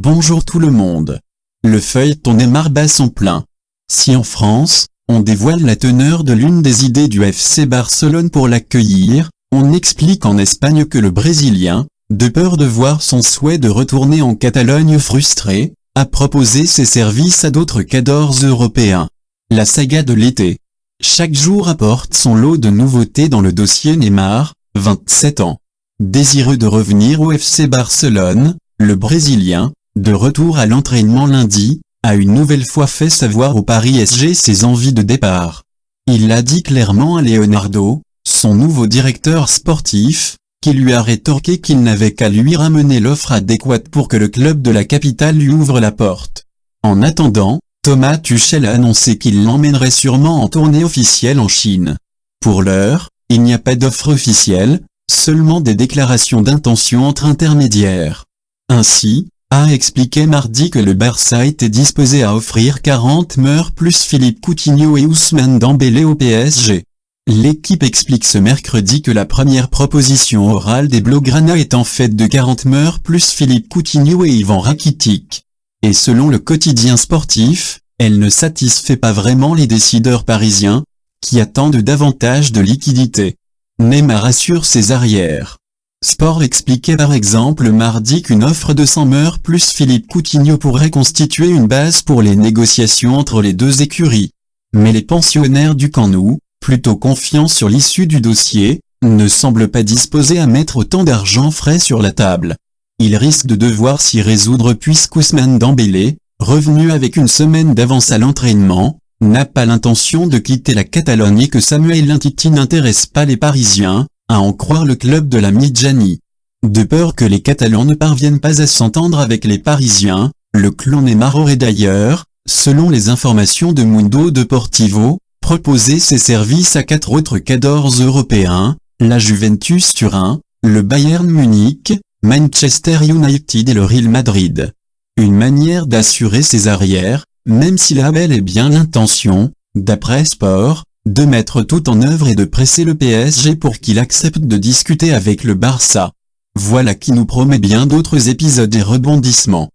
Bonjour tout le monde. Le feuilleton Neymar bat son plein. Si en France, on dévoile la teneur de l'une des idées du FC Barcelone pour l'accueillir, on explique en Espagne que le Brésilien, de peur de voir son souhait de retourner en Catalogne frustré, a proposé ses services à d'autres cadors européens. La saga de l'été. Chaque jour apporte son lot de nouveautés dans le dossier Neymar, 27 ans. Désireux de revenir au FC Barcelone, le Brésilien, de retour à l'entraînement lundi, a une nouvelle fois fait savoir au Paris SG ses envies de départ. Il l'a dit clairement à Leonardo, son nouveau directeur sportif, qui lui a rétorqué qu'il n'avait qu'à lui ramener l'offre adéquate pour que le club de la capitale lui ouvre la porte. En attendant, Thomas Tuchel a annoncé qu'il l'emmènerait sûrement en tournée officielle en Chine. Pour l'heure, il n'y a pas d'offre officielle, seulement des déclarations d'intention entre intermédiaires. Ainsi, a expliqué mardi que le Barça était disposé à offrir 40 meurs plus Philippe Coutinho et Ousmane Dembélé au PSG. L'équipe explique ce mercredi que la première proposition orale des Blaugrana est en fait de 40 meurs plus Philippe Coutinho et Ivan Rakitic. Et selon le quotidien sportif, elle ne satisfait pas vraiment les décideurs parisiens, qui attendent davantage de liquidités. Neymar assure ses arrières. Sport expliquait par exemple mardi qu'une offre de 100 meurs plus Philippe Coutinho pourrait constituer une base pour les négociations entre les deux écuries. Mais les pensionnaires du Camp Nou, plutôt confiants sur l'issue du dossier, ne semblent pas disposés à mettre autant d'argent frais sur la table. Ils risquent de devoir s'y résoudre puisqu'Ousmane Dembélé, revenu avec une semaine d'avance à l'entraînement, n'a pas l'intention de quitter la Catalogne et que Samuel Umtiti n'intéresse pas les Parisiens, à en croire le club de la Midjani. De peur que les Catalans ne parviennent pas à s'entendre avec les Parisiens, le clan Neymar aurait d'ailleurs, selon les informations de Mundo Deportivo, proposé ses services à 4 autres cadors européens, la Juventus Turin, le Bayern Munich, Manchester United et le Real Madrid. Une manière d'assurer ses arrières, même s'il a bel et bien l'intention, d'après Sport, de mettre tout en œuvre et de presser le PSG pour qu'il accepte de discuter avec le Barça. Voilà qui nous promet bien d'autres épisodes et rebondissements.